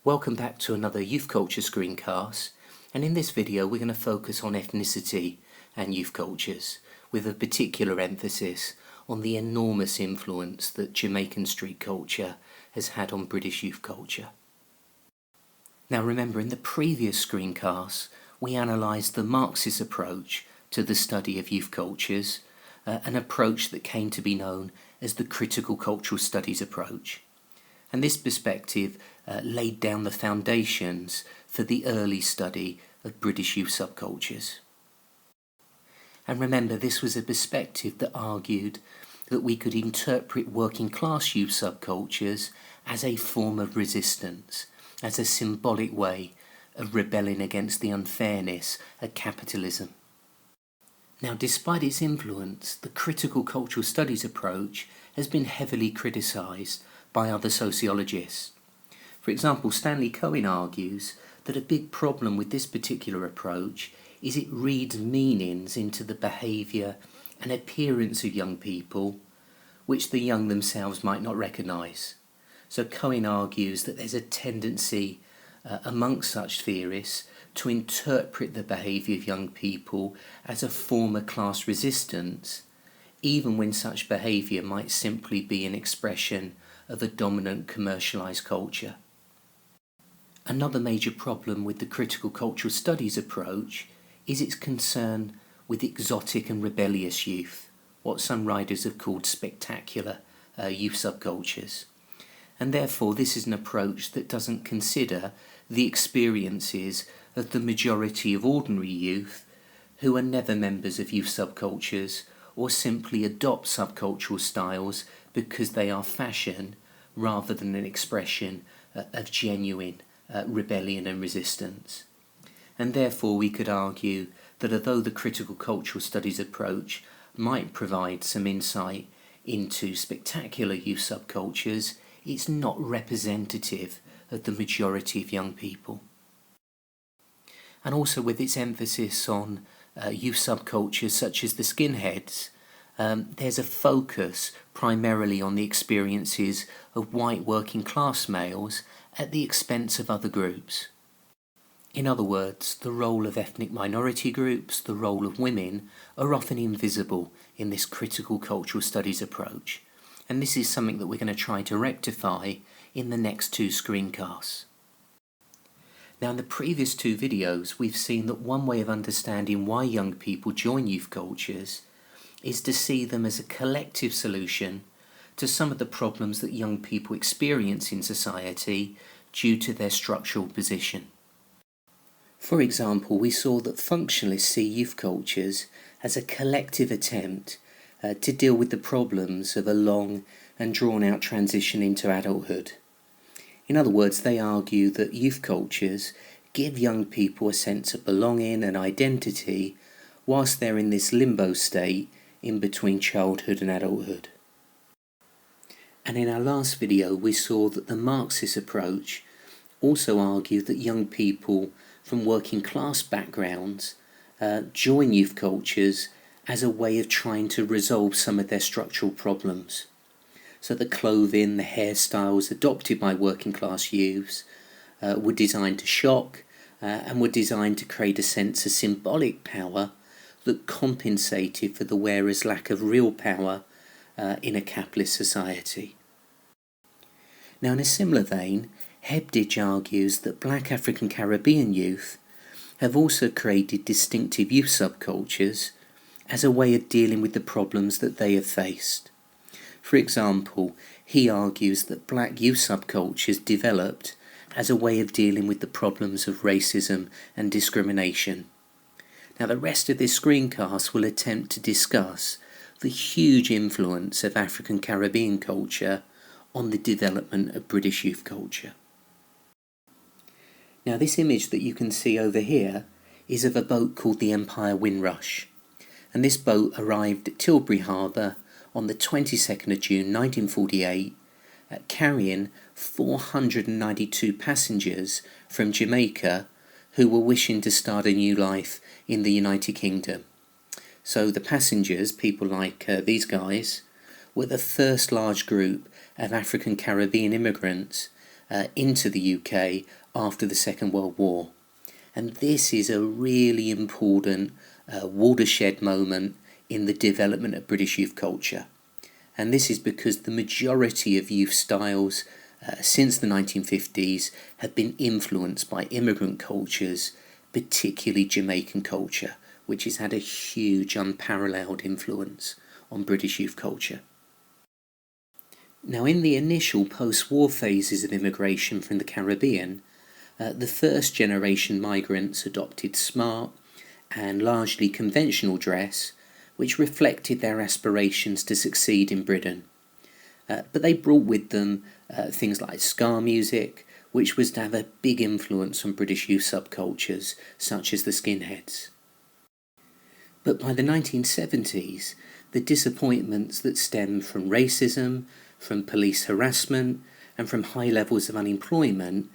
Welcome back to another youth culture screencast, and in this video we're going to focus on ethnicity and youth cultures, with a particular emphasis on the enormous influence that Jamaican street culture has had on British youth culture. Now remember, in the previous screencast we analysed the Marxist approach to the study of youth cultures, an approach that came to be known as the critical cultural studies approach. And this perspective laid down the foundations for the early study of British youth subcultures. And remember, this was a perspective that argued that we could interpret working class youth subcultures as a form of resistance, as a symbolic way of rebelling against the unfairness of capitalism. Now, despite its influence, the critical cultural studies approach has been heavily criticised by other sociologists. For example, Stanley Cohen argues that a big problem with this particular approach is it reads meanings into the behaviour and appearance of young people which the young themselves might not recognise. So Cohen argues that there's a tendency amongst such theorists to interpret the behaviour of young people as a form of class resistance, even when such behaviour might simply be an expression of a dominant commercialised culture. Another major problem with the critical cultural studies approach is its concern with exotic and rebellious youth, what some writers have called spectacular youth subcultures. And therefore this is an approach that doesn't consider the experiences of the majority of ordinary youth who are never members of youth subcultures or simply adopt subcultural styles because they are fashion rather than an expression of genuine rebellion and resistance. And therefore we could argue that although the critical cultural studies approach might provide some insight into spectacular youth subcultures, it's not representative of the majority of young people. And also with its emphasis on youth subcultures such as the skinheads, there's a focus primarily on the experiences of white working class males at the expense of other groups. In other words, the role of ethnic minority groups, the role of women, are often invisible in this critical cultural studies approach. And this is something that we're going to try to rectify in the next two screencasts. Now, in the previous two videos, we've seen that one way of understanding why young people join youth cultures is to see them as a collective solution to some of the problems that young people experience in society due to their structural position. For example, we saw that functionalists see youth cultures as a collective attempt to deal with the problems of a long and drawn-out transition into adulthood. In other words, they argue that youth cultures give young people a sense of belonging and identity whilst they're in this limbo state in between childhood and adulthood. And in our last video we saw that the Marxist approach also argued that young people from working class backgrounds join youth cultures as a way of trying to resolve some of their structural problems. So the clothing, the hairstyles adopted by working class youths were designed to shock and were designed to create a sense of symbolic power that compensated for the wearer's lack of real power in a capitalist society. Now, in a similar vein, Hebditch argues that black African Caribbean youth have also created distinctive youth subcultures as a way of dealing with the problems that they have faced. For example, he argues that black youth subcultures developed as a way of dealing with the problems of racism and discrimination. Now, the rest of this screencast will attempt to discuss the huge influence of African Caribbean culture on the development of British youth culture. Now, this image that you can see over here is of a boat called the Empire Windrush, and this boat arrived at Tilbury Harbour on the 22nd of June 1948, carrying 492 passengers from Jamaica who were wishing to start a new life in the United Kingdom. So the passengers, people like these guys, were the first large group of African Caribbean immigrants into the UK after the Second World War. And this is a really important watershed moment in the development of British youth culture. And this is because the majority of youth styles since the 1950s have been influenced by immigrant cultures, particularly Jamaican culture, which has had a huge unparalleled influence on British youth culture. Now, in the initial post-war phases of immigration from the Caribbean, the first generation migrants adopted smart and largely conventional dress, which reflected their aspirations to succeed in Britain. But they brought with them things like ska music, which was to have a big influence on British youth subcultures, such as the skinheads. But by the 1970s, the disappointments that stemmed from racism, from police harassment, and from high levels of unemployment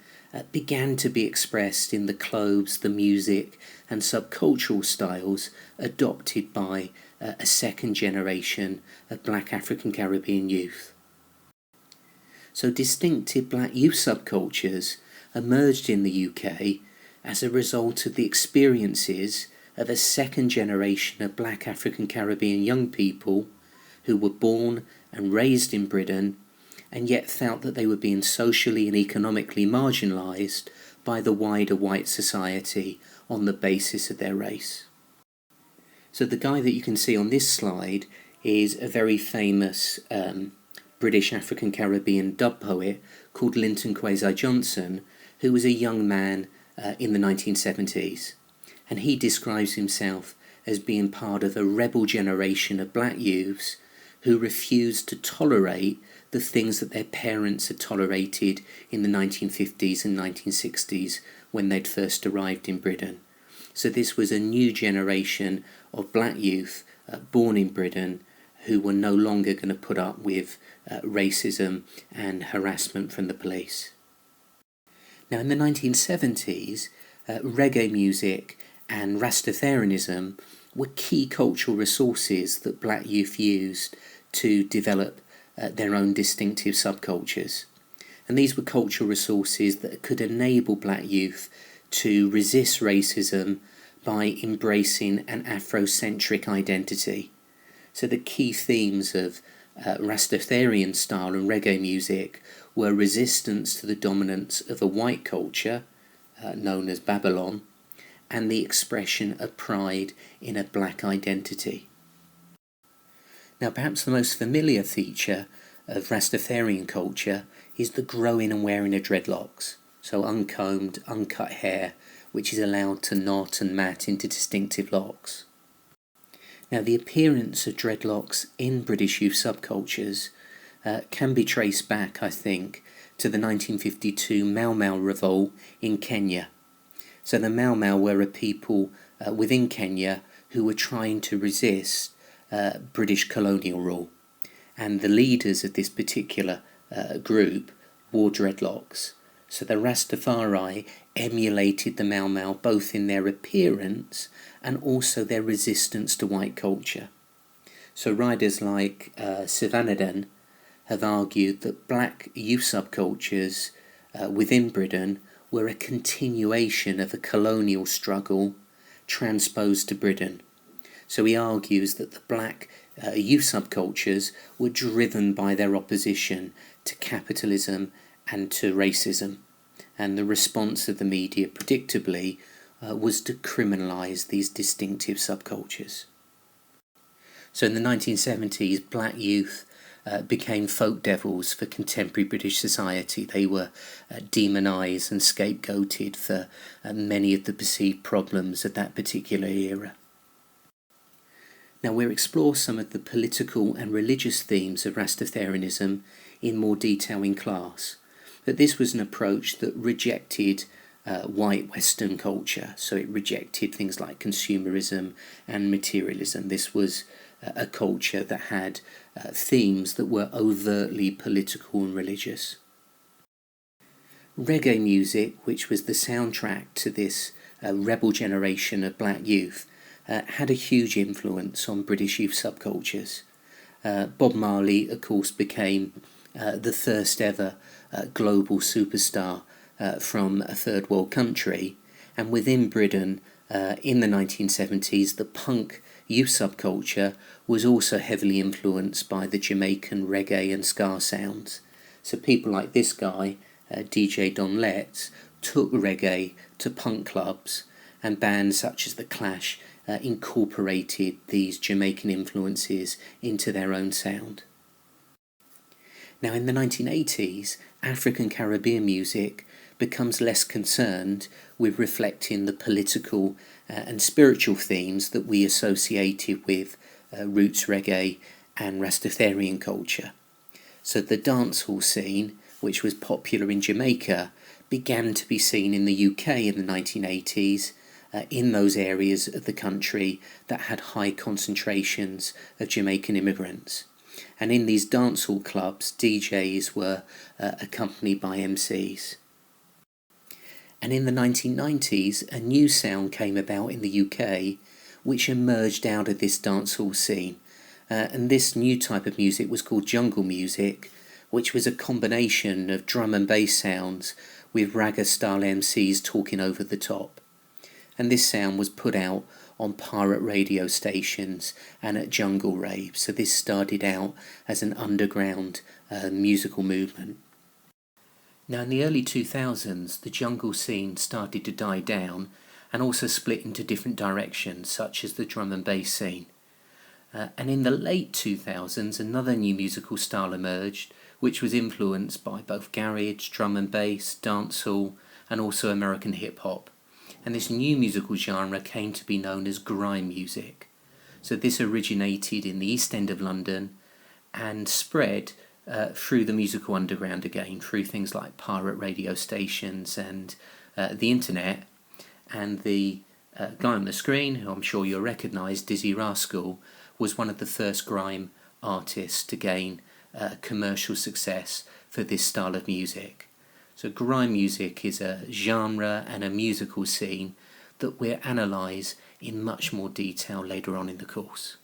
began to be expressed in the clothes, the music, and subcultural styles adopted by a second generation of black African Caribbean youth. So distinctive black youth subcultures emerged in the UK as a result of the experiences of a second generation of black African Caribbean young people who were born and raised in Britain and yet felt that they were being socially and economically marginalised by the wider white society on the basis of their race. So the guy that you can see on this slide is a very famous British African Caribbean dub poet called Linton Kwesi Johnson, who was a young man in the 1970s. And he describes himself as being part of a rebel generation of black youths who refused to tolerate the things that their parents had tolerated in the 1950s and 1960s when they'd first arrived in Britain. So this was a new generation of black youth born in Britain who were no longer going to put up with racism and harassment from the police. Now in the 1970s, reggae music and Rastafarianism were key cultural resources that black youth used to develop their own distinctive subcultures. And these were cultural resources that could enable black youth to resist racism by embracing an Afrocentric identity. So the key themes of Rastafarian style and reggae music were resistance to the dominance of a white culture, known as Babylon, and the expression of pride in a black identity. Now perhaps the most familiar feature of Rastafarian culture is the growing and wearing of dreadlocks, so uncombed, uncut hair, which is allowed to knot and mat into distinctive locks. Now the appearance of dreadlocks in British youth subcultures can be traced back, I think, to the 1952 Mau Mau revolt in Kenya. So the Mau Mau were a people within Kenya who were trying to resist British colonial rule. And the leaders of this particular group wore dreadlocks. So the Rastafari emulated the Mau Mau both in their appearance and also their resistance to white culture. So writers like Sivanathan have argued that black youth subcultures within Britain were a continuation of a colonial struggle transposed to Britain. So he argues that the black youth subcultures were driven by their opposition to capitalism and to racism, and the response of the media, predictably, was to criminalise these distinctive subcultures. So in the 1970s, black youth became folk devils for contemporary British society. They were demonised and scapegoated for many of the perceived problems of that particular era. Now we'll explore some of the political and religious themes of Rastafarianism in more detail in class, but this was an approach that rejected white Western culture, so it rejected things like consumerism and materialism. This was a culture that had themes that were overtly political and religious. Reggae music, which was the soundtrack to this rebel generation of black youth, had a huge influence on British youth subcultures. Bob Marley, of course, became the first ever global superstar from a third world country. And within Britain, in the 1970s, the punk youth subculture was also heavily influenced by the Jamaican reggae and ska sounds. So people like this guy, DJ Don Letts, took reggae to punk clubs, and bands such as The Clash incorporated these Jamaican influences into their own sound. Now in the 1980s, African Caribbean music becomes less concerned with reflecting the political and spiritual themes that we associated with roots reggae and Rastafarian culture. So the dancehall scene, which was popular in Jamaica, began to be seen in the UK in the 1980s in those areas of the country that had high concentrations of Jamaican immigrants. And in these dancehall clubs, DJs were accompanied by MCs. And in the 1990s, a new sound came about in the UK which emerged out of this dancehall scene. And this new type of music was called jungle music, which was a combination of drum and bass sounds with ragga-style MCs talking over the top. And this sound was put out on pirate radio stations and at jungle raves. So this started out as an underground musical movement. Now in the early 2000s, the jungle scene started to die down and also split into different directions, such as the drum and bass scene. And in the late 2000s, another new musical style emerged, which was influenced by both garage, drum and bass, dancehall, and also American hip-hop. And this new musical genre came to be known as grime music. So this originated in the East End of London and spread through the musical underground again, through things like pirate radio stations and the internet. And the guy on the screen, who I'm sure you'll recognise, Dizzy Rascal, was one of the first grime artists to gain commercial success for this style of music. So grime music is a genre and a musical scene that we'll analyse in much more detail later on in the course.